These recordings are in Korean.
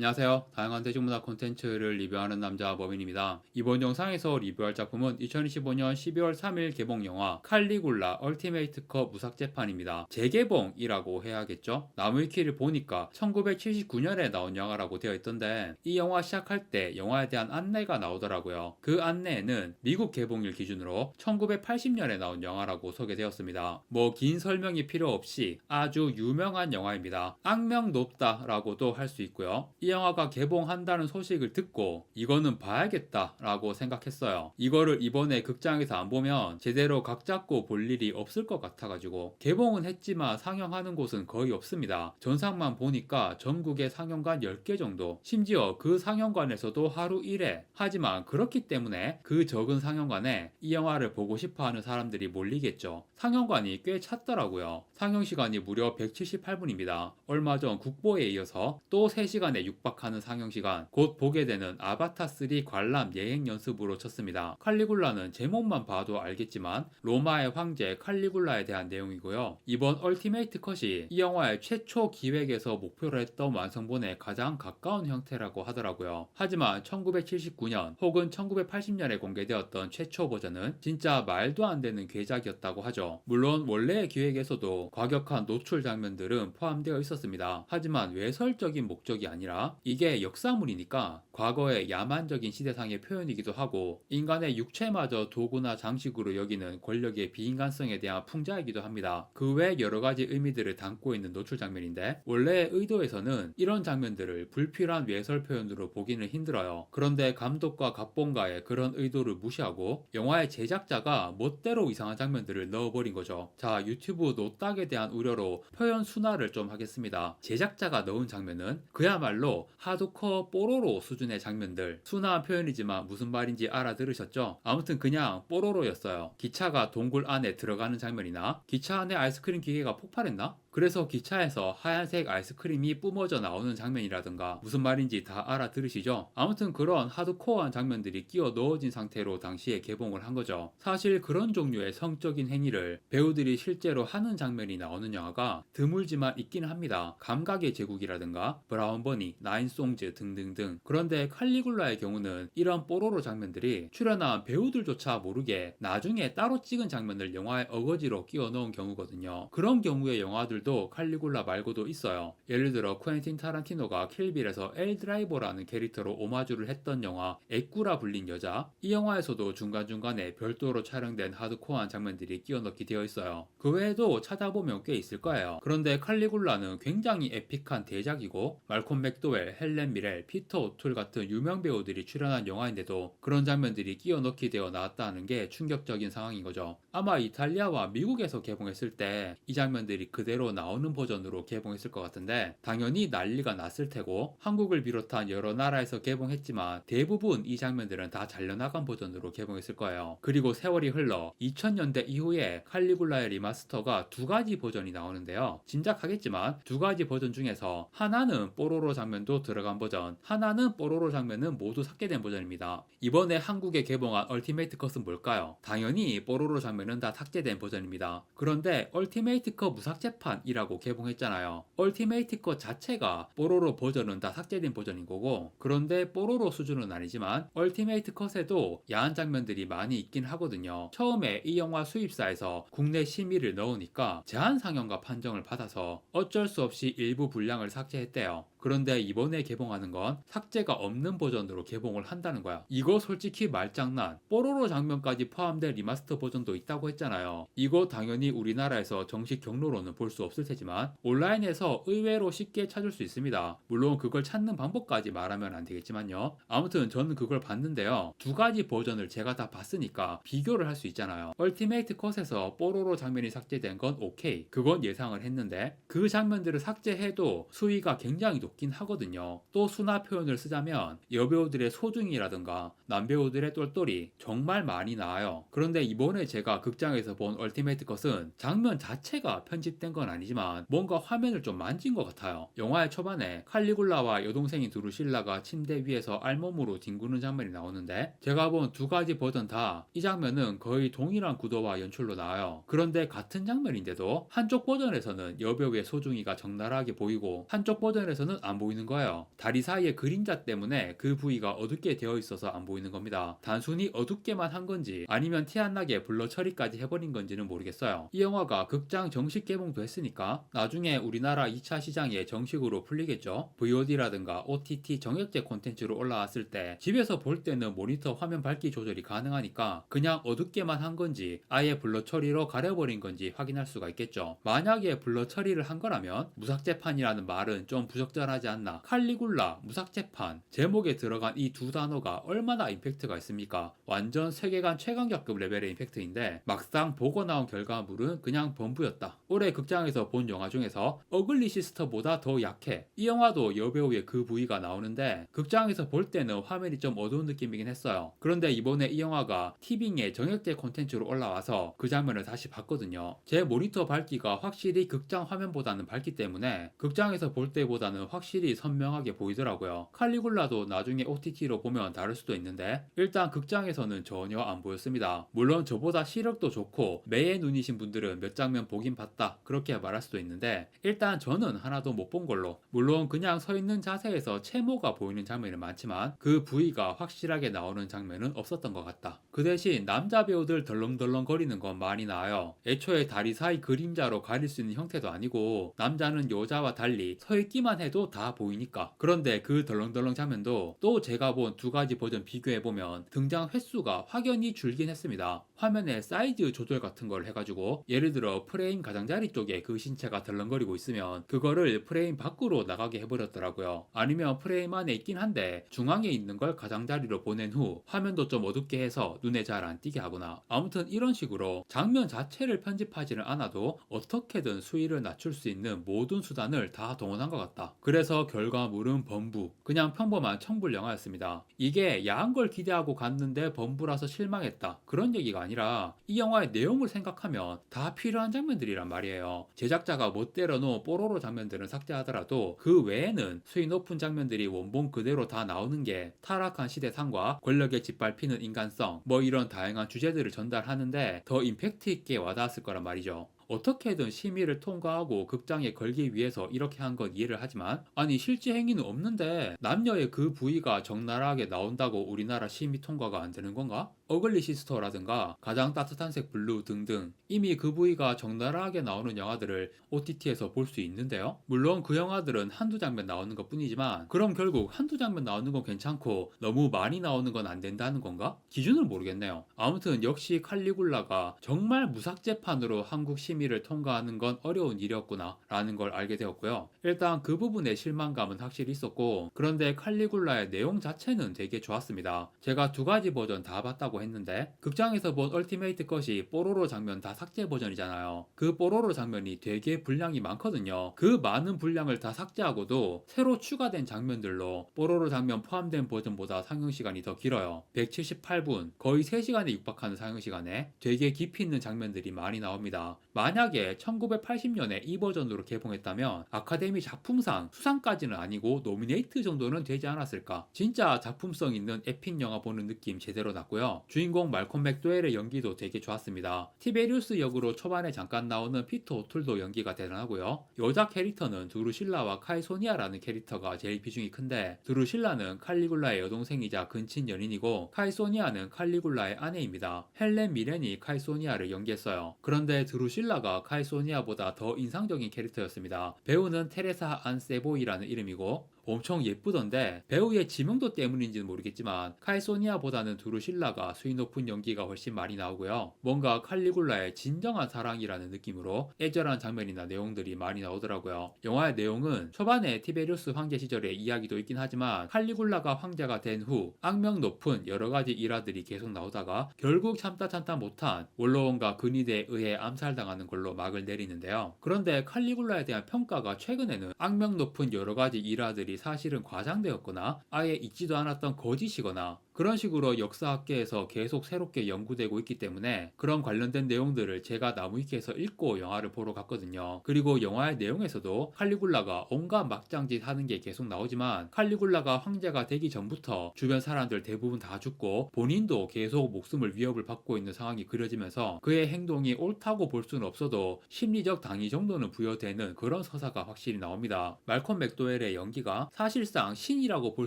안녕하세요. 다양한 대중문화 콘텐츠를 리뷰하는 남자 범인입니다. 이번 영상에서 리뷰할 작품은 2025년 12월 3일 개봉 영화 칼리굴라 얼티메이트 컷 무삭제판입니다. 재개봉이라고 해야겠죠? 나무위키를 보니까 1979년에 나온 영화라고 되어 있던데 이 영화 시작할 때 영화에 대한 안내가 나오더라고요. 그 안내에는 미국 개봉일 기준으로 1980년에 나온 영화라고 소개되었습니다. 뭐 긴 설명이 필요 없이 아주 유명한 영화입니다. 악명 높다라고도 할 수 있고요. 이 영화가 개봉한다는 소식을 듣고 이거는 봐야겠다라고 생각했어요. 이거를 이번에 극장에서 안 보면 제대로 각 잡고 볼 일이 없을 것 같아가지고 개봉은 했지만 상영하는 곳은 거의 없습니다. 전상만 보니까 전국에 상영관 10개 정도, 심지어 그 상영관에서도 하루 1회. 하지만 그렇기 때문에 그 적은 상영관에 이 영화를 보고 싶어 하는 사람들이 몰리겠죠. 상영관이 꽤 찼더라고요. 상영 시간이 무려 178분입니다. 얼마 전 국보에 이어서 또 3시간에 육박하는 상영시간, 곧 보게 되는 아바타3 관람 예행 연습으로 쳤습니다. 칼리굴라는 제목만 봐도 알겠지만 로마의 황제 칼리굴라에 대한 내용이고요. 이번 얼티메이트 컷이 이 영화의 최초 기획에서 목표로 했던 완성본에 가장 가까운 형태라고 하더라고요. 하지만 1979년 혹은 1980년에 공개되었던 최초 버전은 진짜 말도 안 되는 괴작이었다고 하죠. 물론 원래의 기획에서도 과격한 노출 장면들은 포함되어 있었습니다. 하지만 외설적인 목적이 아니라 이게 역사물이니까 과거의 야만적인 시대상의 표현이기도 하고 인간의 육체마저 도구나 장식으로 여기는 권력의 비인간성에 대한 풍자이기도 합니다. 그 외 여러 가지 의미들을 담고 있는 노출 장면인데 원래의 의도에서는 이런 장면들을 불필요한 외설 표현으로 보기는 힘들어요. 그런데 감독과 각본가의 그런 의도를 무시하고 영화의 제작자가 멋대로 이상한 장면들을 넣어버린 거죠. 자, 유튜브 노딱에 대한 우려로 표현 순화를 좀 하겠습니다. 제작자가 넣은 장면은 그야말로 하드코어 뽀로로 수준의 장면들, 순화한 표현이지만 무슨 말인지 알아들으셨죠? 아무튼 그냥 뽀로로였어요. 기차가 동굴 안에 들어가는 장면이나 기차 안에 아이스크림 기계가 폭발했나? 그래서 기차에서 하얀색 아이스크림이 뿜어져 나오는 장면이라든가 무슨 말인지 다 알아들으시죠? 아무튼 그런 하드코어한 장면들이 끼워 넣어진 상태로 당시에 개봉을 한 거죠. 사실 그런 종류의 성적인 행위를 배우들이 실제로 하는 장면이 나오는 영화가 드물지만 있기는 합니다. 감각의 제국이라든가 브라운 버니, 나인송즈 등등등. 그런데 칼리굴라의 경우는 이런 뽀로로 장면들이 출연한 배우들조차 모르게 나중에 따로 찍은 장면을 영화의 어거지로 끼워 넣은 경우거든요. 그런 경우의 영화들도 칼리굴라 말고도 있어요. 예를 들어 쿠엔틴 타란티노가 킬빌에서 엘 드라이버라는 캐릭터로 오마주를 했던 영화 애꾸라 불린 여자. 이 영화에서도 중간중간에 별도로 촬영된 하드코어한 장면들이 끼워 넣기 되어 있어요. 그 외에도 찾아보면 꽤 있을 거예요. 그런데 칼리굴라는 굉장히 에픽한 대작이고 말콤 맥도웰, 헬렌 미렐, 피터 오툴 같은 유명 배우들이 출연한 영화인데도 그런 장면들이 끼워 넣기 되어 나왔다는 게 충격적인 상황인 거죠. 아마 이탈리아와 미국에서 개봉했을 때 이 장면들이 그대로 나오는 버전으로 개봉했을 것 같은데 당연히 난리가 났을 테고 한국을 비롯한 여러 나라에서 개봉했지만 대부분 이 장면들은 다 잘려나간 버전으로 개봉했을 거예요. 그리고 세월이 흘러 2000년대 이후에 칼리굴라의 리마스터가 두 가지 버전이 나오는데요. 짐작하겠지만 두 가지 버전 중에서 하나는 뽀로로 장면도 들어간 버전, 하나는 뽀로로 장면은 모두 삭제된 버전입니다. 이번에 한국에 개봉한 얼티메이트 컷은 뭘까요? 당연히 뽀로로 장면은 다 삭제된 버전입니다. 그런데 얼티메이트 컷 무삭제판이라고 개봉했잖아요. 얼티메이트 컷 자체가 뽀로로 버전은 다 삭제된 버전인 거고, 그런데 뽀로로 수준은 아니지만 얼티메이트 컷에도 야한 장면들이 많이 있긴 하거든요. 처음에 이 영화 수입사에서 국내 심의를 넣으니까 제한 상영과 판정을 받아서 어쩔 수 없이 일부 분량을 삭제했대요. 그런데 이번에 개봉하는 건 삭제가 없는 버전으로 개봉을 한다는 거야. 이거 솔직히 말장난. 뽀로로 장면까지 포함된 리마스터 버전도 있다고 했잖아요. 이거 당연히 우리나라에서 정식 경로로는 볼 수 없을 테지만 온라인에서 의외로 쉽게 찾을 수 있습니다. 물론 그걸 찾는 방법까지 말하면 안 되겠지만요. 아무튼 저는 그걸 봤는데요. 두 가지 버전을 제가 다 봤으니까 비교를 할 수 있잖아요. 얼티메이트 컷에서 뽀로로 장면이 삭제된 건 오케이. 그건 예상을 했는데 그 장면들을 삭제해도 수위가 굉장히 높긴 하거든요. 또 순화 표현을 쓰자면 여배우들의 소중이라든가 남배우들의 똘똘이 정말 많이 나와요. 그런데 이번에 제가 극장에서 본 얼티메이트 컷은 장면 자체가 편집된 건 아니지만 뭔가 화면을 좀 만진 것 같아요. 영화의 초반에 칼리굴라와 여동생인 드루실라가 침대 위에서 알몸으로 뒹구는 장면이 나오는데 제가 본 두 가지 버전 다 이 장면은 거의 동일한 구도와 연출로 나와요. 그런데 같은 장면인데도 한쪽 버전에서는 여배우의 소중이가 적나라하게 보이고 한쪽 버전에서는 안 보이는 거예요. 다리 사이에 그림자 때문에 그 부위가 어둡게 되어 있어서 안 보이는 겁니다. 단순히 어둡게만 한 건지 아니면 티 안 나게 블러 처리까지 해버린 건지는 모르겠어요. 이 영화가 극장 정식 개봉도 했으니까 나중에 우리나라 2차 시장에 정식으로 풀리겠죠. VOD라든가 OTT 정액제 콘텐츠로 올라왔을 때 집에서 볼 때는 모니터 화면 밝기 조절이 가능하니까 그냥 어둡게만 한 건지 아예 블러 처리로 가려버린 건지 확인할 수가 있겠죠. 만약에 블러 처리를 한 거라면 무삭제판이라는 말은 좀 부적절하지 않나. 칼리굴라, 무삭제판 제목에 들어간 이 두 단어가 얼마나 임팩트가 있습니까? 완전 세계관 최강격급 레벨의 임팩트인데 막상 보고 나온 결과물은 그냥 범부였다. 올해 극장에서 본 영화 중에서 어글리 시스터보다 더 약해. 이 영화도 여배우의 그 부위가 나오는데 극장에서 볼 때는 화면이 좀 어두운 느낌이긴 했어요. 그런데 이번에 이 영화가 티빙에 정액제 콘텐츠로 올라와서 그 장면을 다시 봤거든요. 제 모니터 밝기가 확실히 극장 화면보다는 밝기 때문에 극장에서 볼 때보다는 확실히 선명하게 보이더라고요. 칼리굴라도 나중에 OTT로 보면 다를 수도 있는데 일단 극장에서는 전혀 안 보였습니다. 물론 저보다 시력도 좋고 매의 눈이신 분들은 몇 장면 보긴 봤다 그렇게 말할 수도 있는데 일단 저는 하나도 못 본 걸로, 물론 그냥 서 있는 자세에서 채모가 보이는 장면은 많지만 그 부위가 확실하게 나오는 장면은 없었던 것 같다. 그 대신 남자 배우들 덜렁덜렁 거리는 건 많이 나와요. 애초에 다리 사이 그림자로 가릴 수 있는 형태도 아니고 남자는 여자와 달리 서 있기만 해도 다 보이니까. 그런데 그 덜렁덜렁 장면도 또 제가 본 두 가지 버전 비교해보면 등장 횟수가 확연히 줄긴 했습니다. 화면에 사이즈 조절 같은 걸 해가지고 예를 들어 프레임 가장자리 쪽에 그 신체가 덜렁거리고 있으면 그거를 프레임 밖으로 나가게 해버렸더라고요. 아니면 프레임 안에 있긴 한데 중앙에 있는 걸 가장자리로 보낸 후 화면도 좀 어둡게 해서 눈에 잘 안 띄게 하거나, 아무튼 이런 식으로 장면 자체를 편집하지는 않아도 어떻게든 수위를 낮출 수 있는 모든 수단을 다 동원한 것 같다. 그래서 결과물은 범부, 그냥 평범한 청불 영화였습니다. 이게 야한 걸 기대하고 갔는데 범부라서 실망했다 그런 얘기가 아니라 이 영화의 내용을 생각하면 다 필요한 장면들이란 말이에요. 제작자가 멋대로 놓은 뽀로로 장면들은 삭제하더라도 그 외에는 수위 높은 장면들이 원본 그대로 다 나오는 게 타락한 시대상과 권력에 짓밟히는 인간성 뭐 이런 다양한 주제들을 전달하는데 더 임팩트 있게 와닿았을 거란 말이죠. 어떻게든 심의를 통과하고 극장에 걸기 위해서 이렇게 한 건 이해를 하지만 아니 실제 행위는 없는데 남녀의 그 부위가 적나라하게 나온다고 우리나라 심의 통과가 안 되는 건가? 어글리 시스터라든가 가장 따뜻한 색 블루 등등 이미 그 부위가 적나라하게 나오는 영화들을 OTT에서 볼 수 있는데요. 물론 그 영화들은 한두 장면 나오는 것 뿐이지만 그럼 결국 한두 장면 나오는 건 괜찮고 너무 많이 나오는 건 안 된다는 건가? 기준을 모르겠네요. 아무튼 역시 칼리굴라가 정말 무삭제판으로 한국 심의를 통과하는 건 어려운 일이었구나 라는 걸 알게 되었고요. 일단 그 부분에 실망감은 확실히 있었고, 그런데 칼리굴라의 내용 자체는 되게 좋았습니다. 제가 두 가지 버전 다 봤다고 했는데 극장에서 본 얼티메이트 것이 뽀로로 장면 다 삭제 버전이잖아요. 그 뽀로로 장면이 되게 분량이 많거든요. 그 많은 분량을 다 삭제하고도 새로 추가된 장면들로 뽀로로 장면 포함된 버전보다 상영시간이 더 길어요. 178분, 거의 3시간에 육박하는 상영시간에 되게 깊이 있는 장면들이 많이 나옵니다. 만약에 1980년에 이 버전으로 개봉했다면 아카데미 작품상 수상까지는 아니고 노미네이트 정도는 되지 않았을까. 진짜 작품성 있는 에픽 영화 보는 느낌 제대로 났고요. 주인공 말콤 맥도웰의 연기도 되게 좋았습니다. 티베리우스 역으로 초반에 잠깐 나오는 피터 오툴도 연기가 대단하고요. 여자 캐릭터는 드루실라와 카이소니아라는 캐릭터가 제일 비중이 큰데 드루실라는 칼리굴라의 여동생이자 근친 연인이고 카이소니아는 칼리굴라의 아내입니다. 헬렌 미렌이 카이소니아를 연기했어요. 그런데 드루실라가 카이소니아보다 더 인상적인 캐릭터였습니다. 배우는 테레사 안 세보이라는 이름이고 엄청 예쁘던데 배우의 지명도 때문인지는 모르겠지만 카이소니아보다는 드루실라가 수위 높은 연기가 훨씬 많이 나오고요. 뭔가 칼리굴라의 진정한 사랑이라는 느낌으로 애절한 장면이나 내용들이 많이 나오더라고요. 영화의 내용은 초반에 티베리우스 황제 시절의 이야기도 있긴 하지만 칼리굴라가 황제가 된 후 악명 높은 여러가지 일화들이 계속 나오다가 결국 참다 못한 원로원과 근위대에 의해 암살당하는 걸로 막을 내리는데요. 그런데 칼리굴라에 대한 평가가 최근에는 악명 높은 여러가지 일화들이 사실은 과장되었거나 아예 있지도 않았던 거짓이거나 그런 식으로 역사학계에서 계속 새롭게 연구되고 있기 때문에 그런 관련된 내용들을 제가 나무위키에서 읽고 영화를 보러 갔거든요. 그리고 영화의 내용에서도 칼리굴라가 온갖 막장짓 하는 게 계속 나오지만 칼리굴라가 황제가 되기 전부터 주변 사람들 대부분 다 죽고 본인도 계속 목숨을 위협을 받고 있는 상황이 그려지면서 그의 행동이 옳다고 볼 수는 없어도 심리적 당위 정도는 부여되는 그런 서사가 확실히 나옵니다. 말콤 맥도웰의 연기가 사실상 신이라고 볼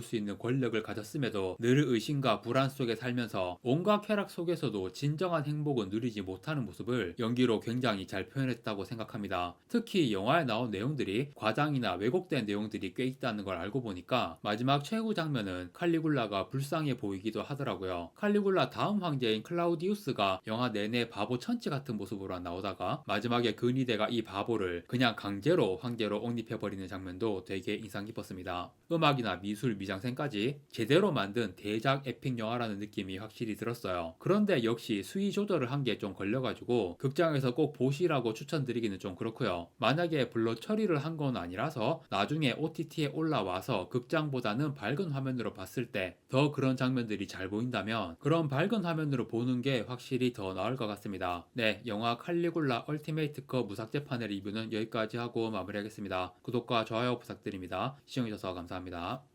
수 있는 권력을 가졌음에도 늘 의심과 불안 속에 살면서 온갖 쾌락 속에서도 진정한 행복은 누리지 못하는 모습을 연기로 굉장히 잘 표현했다고 생각합니다. 특히 영화에 나온 내용들이 과장이나 왜곡된 내용들이 꽤 있다는 걸 알고 보니까 마지막 최후 장면은 칼리굴라가 불쌍해 보이기도 하더라고요. 칼리굴라 다음 황제인 클라우디우스가 영화 내내 바보 천치 같은 모습으로 나오다가 마지막에 근위대가 이 바보를 그냥 강제로 황제로 옹립해버리는 장면도 되게 인상 깊었습니다. 음악이나 미술, 미장센까지 제대로 만든 대작 에픽 영화라는 느낌이 확실히 들었어요. 그런데 역시 수위 조절을 한 게 좀 걸려가지고 극장에서 꼭 보시라고 추천드리기는 좀 그렇고요. 만약에 불러 처리를 한 건 아니라서 나중에 OTT에 올라와서 극장보다는 밝은 화면으로 봤을 때 더 그런 장면들이 잘 보인다면 그런 밝은 화면으로 보는 게 확실히 더 나을 것 같습니다. 네, 영화 칼리굴라 얼티메이트 컷 무삭제판의 리뷰는 여기까지 하고 마무리하겠습니다. 구독과 좋아요 부탁드립니다. 시청해주셔서 감사합니다.